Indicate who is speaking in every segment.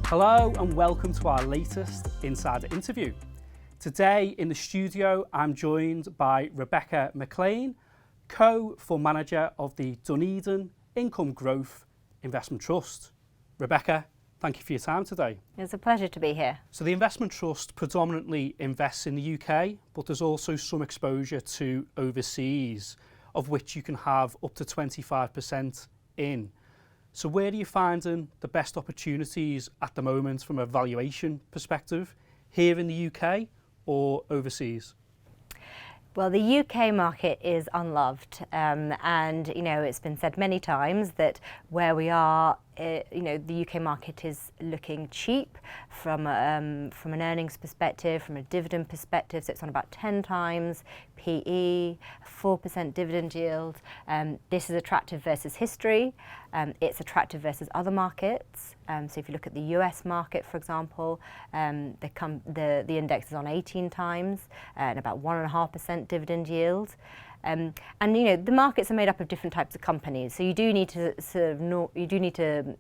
Speaker 1: Hello and welcome to our latest Insider interview. Today in the studio I'm joined by Rebecca Maclean, co-fund manager of the Dunedin Income Growth Investment Trust. Rebecca, thank you for your time today.
Speaker 2: It's a pleasure to be here.
Speaker 1: So the investment trust predominantly invests in the UK, but there's also some exposure to overseas, of which you can have up to 25% in. So where are you finding the best opportunities at the moment from a valuation perspective, here in the UK or overseas?
Speaker 2: Well, the UK market is unloved, and it's been said many times that where we are, the UK market is looking cheap from an earnings perspective, from a dividend perspective. So it's on about 10 times PE, 4% dividend yield. This is attractive versus history. It's attractive versus other markets. So if you look at the US market, for example, the index is on 18 times and about 1.5% dividend yield. The markets are made up of different types of companies, so you do need to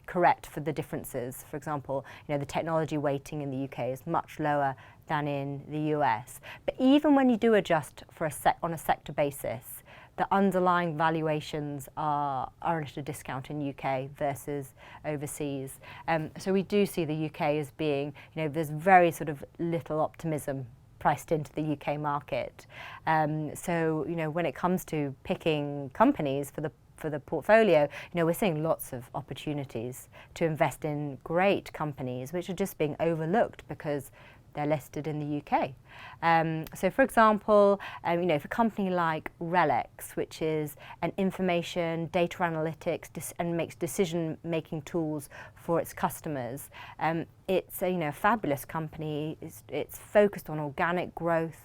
Speaker 2: correct for the differences. For example, the technology weighting in the UK is much lower than in the US. But even when you do adjust for on a sector basis, the underlying valuations are at a discount in UK versus overseas. So we do see the UK as being, there's very sort of little optimism priced into the UK market. So when it comes to picking companies for the portfolio, we're seeing lots of opportunities to invest in great companies which are just being overlooked because they're listed in the UK. So for example, for a company like RELX, which is an information, data analytics and makes decision-making tools for its customers, it's a fabulous company. It's focused on organic growth.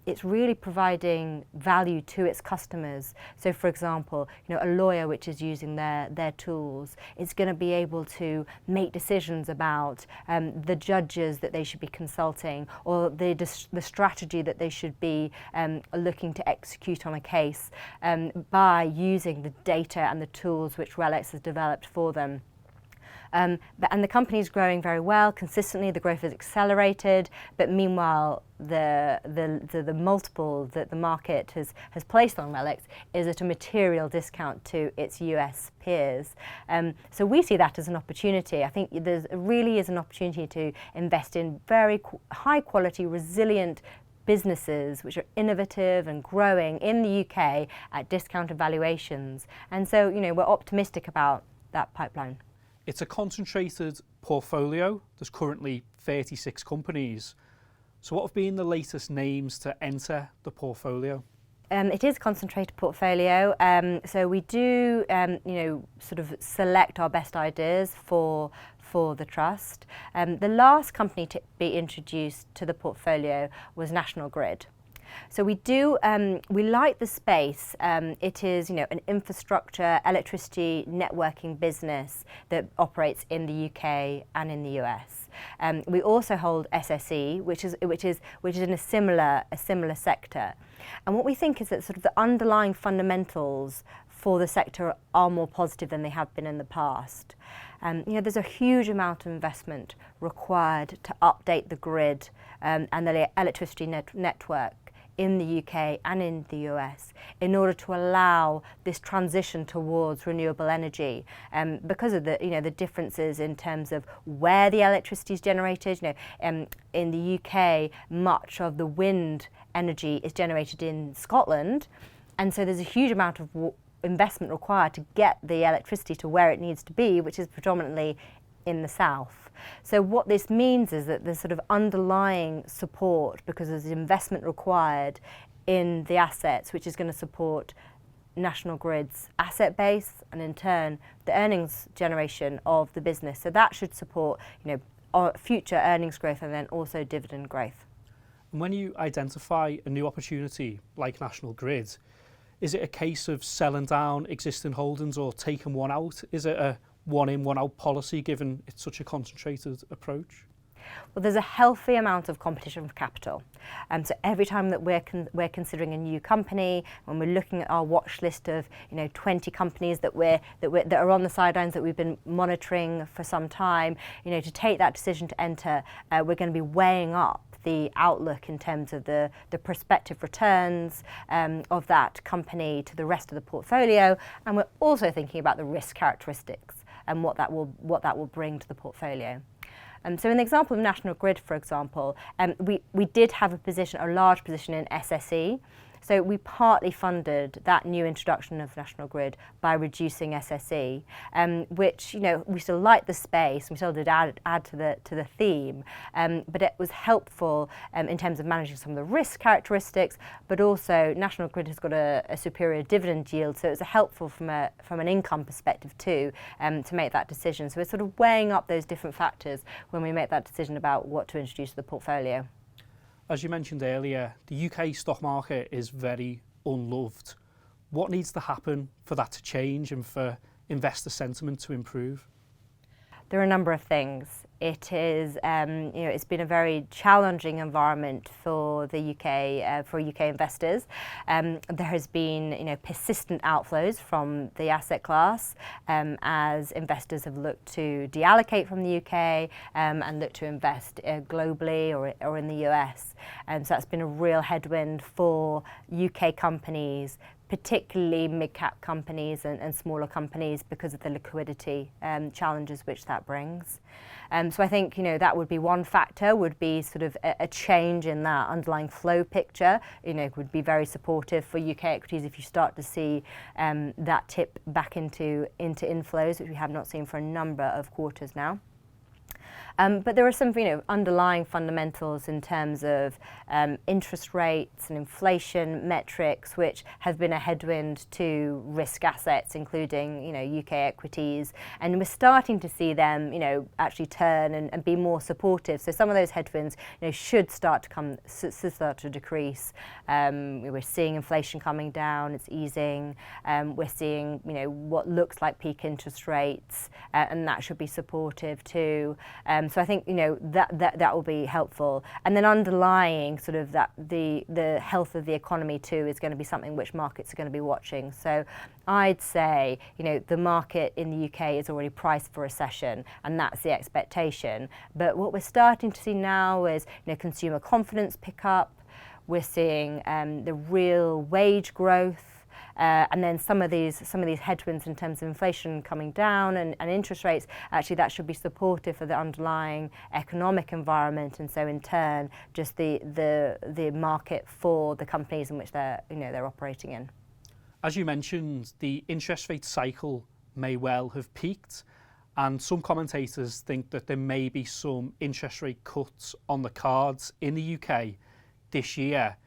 Speaker 2: It's really providing value to its customers. So for example, a lawyer which is using their tools is going to be able to make decisions about the judges that they should be consulting, or the strategy that they should be looking to execute on a case by using the data and the tools which RELX has developed for them. And the company is growing very well consistently. The growth has accelerated, but meanwhile, the multiple that the market has placed on RELX is at a material discount to its US peers. So we see that as an opportunity. I think there really is an opportunity to invest in very high quality, resilient businesses which are innovative and growing in the UK at discounted valuations. And so, we're optimistic about that pipeline.
Speaker 1: It's a concentrated portfolio. There's currently 36 companies. So what have been the latest names to enter the portfolio?
Speaker 2: It is a concentrated portfolio. So we do, sort of select our best ideas for the trust. The last company to be introduced to the portfolio was National Grid. So we like the space. It is, an infrastructure, electricity networking business that operates in the UK and in the US. We also hold SSE, which is in a similar sector. And what we think is that sort of the underlying fundamentals for the sector are more positive than they have been in the past. There's a huge amount of investment required to update the grid and the electricity network in the UK and in the US in order to allow this transition towards renewable energy, because of the differences in terms of where the electricity is generated. In the UK, much of the wind energy is generated in Scotland, and so there's a huge amount of investment required to get the electricity to where it needs to be, which is predominantly in the south. So what this means is that there's sort of underlying support, because there's investment required in the assets, which is going to support National Grid's asset base and in turn the earnings generation of the business. So that should support our future earnings growth and then also dividend growth.
Speaker 1: And when you identify a new opportunity like National Grid, is it a case of selling down existing holdings or taking one out? Is it a one in, one out policy, given it's such a concentrated approach?
Speaker 2: Well, there's a healthy amount of competition for capital. So every time that we're considering a new company, when we're looking at our watch list of 20 companies that are on the sidelines that we've been monitoring for some time, to take that decision to enter, we're going to be weighing up the outlook in terms of the prospective returns of that company to the rest of the portfolio, and we're also thinking about the risk characteristics and what that will bring to the portfolio. So in the example of National Grid, for example, we did have a large position in SSE. So we partly funded that new introduction of National Grid by reducing SSE, which we still like the space, we still did add to the theme, but it was helpful in terms of managing some of the risk characteristics. But also National Grid has got a superior dividend yield, so it's helpful from an income perspective too, to make that decision. So we're sort of weighing up those different factors when we make that decision about what to introduce to the portfolio.
Speaker 1: As you mentioned earlier, the UK stock market is very unloved. What needs to happen for that to change and for investor sentiment to improve?
Speaker 2: There are a number of things. It is, it's been a very challenging environment for the UK, for UK investors. There has been, persistent outflows from the asset class as investors have looked to deallocate from the UK and look to invest globally or in the US. So that's been a real headwind for UK companies, particularly mid-cap companies and smaller companies, because of the liquidity challenges which that brings. So I think that would be one factor, would be sort of a change in that underlying flow picture. Would be very supportive for UK equities if you start to see that tip back into inflows, which we have not seen for a number of quarters now. But there are some underlying fundamentals in terms of interest rates and inflation metrics, which have been a headwind to risk assets, including UK equities, and we're starting to see them actually turn and be more supportive. So some of those headwinds should start to decrease. We're seeing inflation coming down, it's easing. We're seeing what looks like peak interest rates, and that should be supportive too. So I think that will be helpful, and then underlying sort of that the health of the economy too is going to be something which markets are going to be watching. So I'd say the market in the UK is already priced for recession, and that's the expectation. But what we're starting to see now is consumer confidence pick up. We're seeing the real wage growth. And then some of these headwinds in terms of inflation coming down and interest rates, actually that should be supportive for the underlying economic environment, and so in turn just the market for the companies in which they're operating in.
Speaker 1: As you mentioned, the interest rate cycle may well have peaked, and some commentators think that there may be some interest rate cuts on the cards in the UK this year.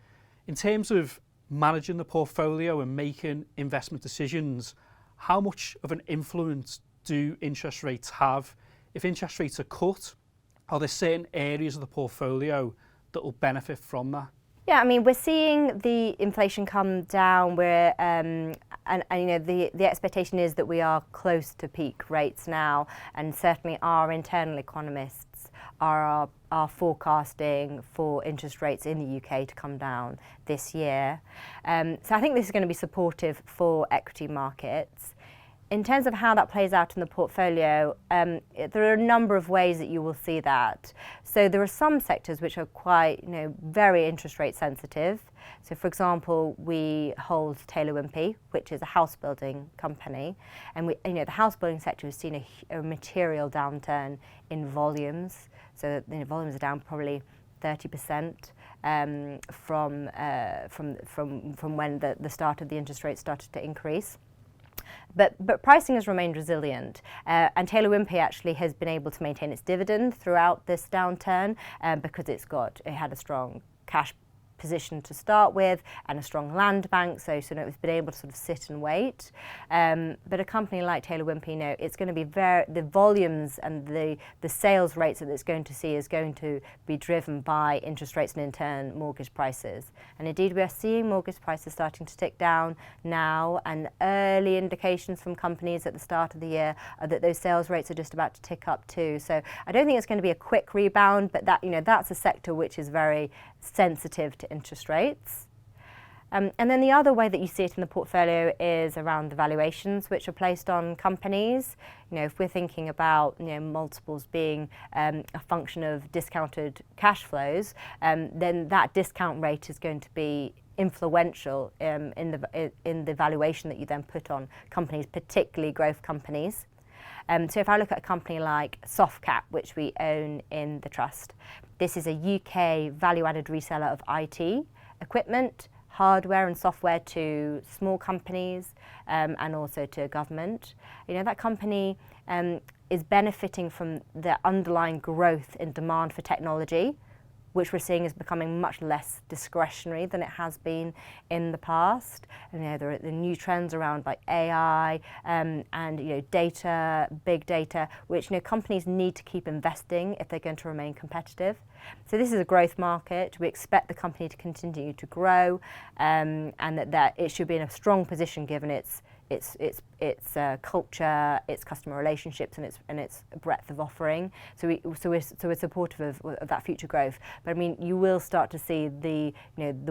Speaker 1: In terms of managing the portfolio and making investment decisions, how much of an influence do interest rates have? If interest rates are cut, are there certain areas of the portfolio that will benefit from that?
Speaker 2: Yeah, I mean, we're seeing the inflation come down. And the expectation is that we are close to peak rates now, and certainly our internal economists are forecasting for interest rates in the UK to come down this year. So I think this is going to be supportive for equity markets. In terms of how that plays out in the portfolio, there are a number of ways that you will see that. So there are some sectors which are quite, very interest rate sensitive. So for example, we hold Taylor Wimpey, which is a house building company, and the house building sector has seen a material downturn in volumes. So volumes are down probably 30% from when the start of the interest rate started to increase. But pricing has remained resilient, and Taylor Wimpey actually has been able to maintain its dividend throughout this downturn because it had a strong cash position to start with and a strong land bank, so it's been able to sort of sit and wait. But a company like Taylor Wimpey, it's going to be the volumes and the sales rates that it's going to see is going to be driven by interest rates and in turn mortgage prices. And indeed we are seeing mortgage prices starting to tick down now, and early indications from companies at the start of the year are that those sales rates are just about to tick up too. So I don't think it's going to be a quick rebound, but that's a sector which is very sensitive to interest rates. And then the other way that you see it in the portfolio is around the valuations which are placed on companies. If we're thinking about multiples being a function of discounted cash flows, then that discount rate is going to be influential in the valuation that you then put on companies, particularly growth companies. So if I look at a company like Softcat, which we own in the trust, this is a UK value-added reseller of IT equipment, hardware and software to small companies and also to government. That company is benefiting from the underlying growth in demand for technology, which we're seeing is becoming much less discretionary than it has been in the past. And there are the new trends around like AI and data, big data, which companies need to keep investing if they're going to remain competitive. So this is a growth market. We expect the company to continue to grow, and that it should be in a strong position given its culture, its customer relationships, and its breadth of offering. So we're supportive of that future growth. But you will start to see the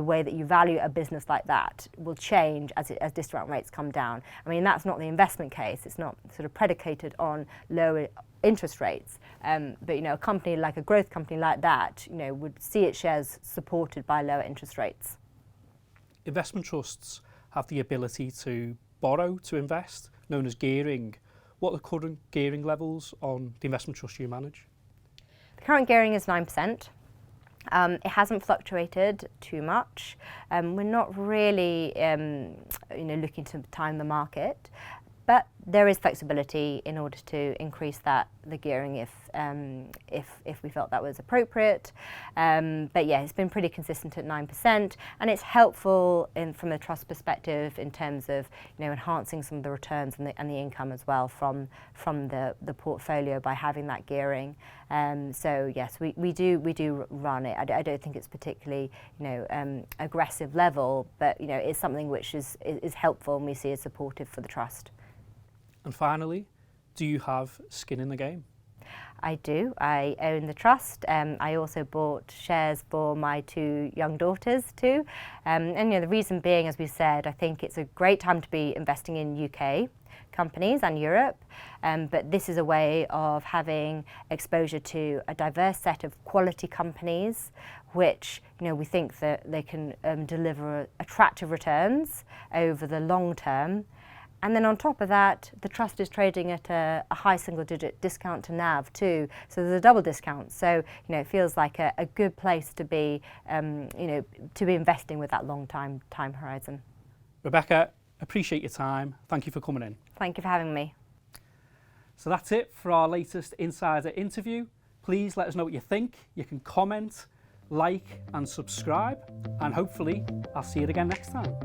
Speaker 2: way that you value a business like that will change as discount rates come down. That's not the investment case. It's not sort of predicated on lower interest rates. But a company like a growth company like that, would see its shares supported by lower interest rates.
Speaker 1: Investment trusts have the ability to borrow to invest, known as gearing. What are the current gearing levels on the investment trust you manage?
Speaker 2: The current gearing is 9%. It hasn't fluctuated too much. We're not really looking to time the market, but there is flexibility in order to increase the gearing if we felt that was appropriate. But yeah, it's been pretty consistent at 9%, and it's helpful from a trust perspective in terms of enhancing some of the returns and the income as well from the portfolio by having that gearing. So yes, we do run it. I don't think it's particularly aggressive level, but it's something which is helpful and we see as supportive for the trust.
Speaker 1: And finally, do you have skin in the game?
Speaker 2: I do. I own the trust. I also bought shares for my 2 young daughters too. And the reason being, as we said, I think it's a great time to be investing in UK companies and Europe. But this is a way of having exposure to a diverse set of quality companies, which we think that they can deliver attractive returns over the long term. And then on top of that, the trust is trading at a high single-digit discount to NAV too. So there's a double discount. So it feels like a good place to be, to be investing with that long time horizon.
Speaker 1: Rebecca, appreciate your time. Thank you for coming in.
Speaker 2: Thank you for having me.
Speaker 1: So that's it for our latest Insider interview. Please let us know what you think. You can comment, like and subscribe. And hopefully I'll see you again next time.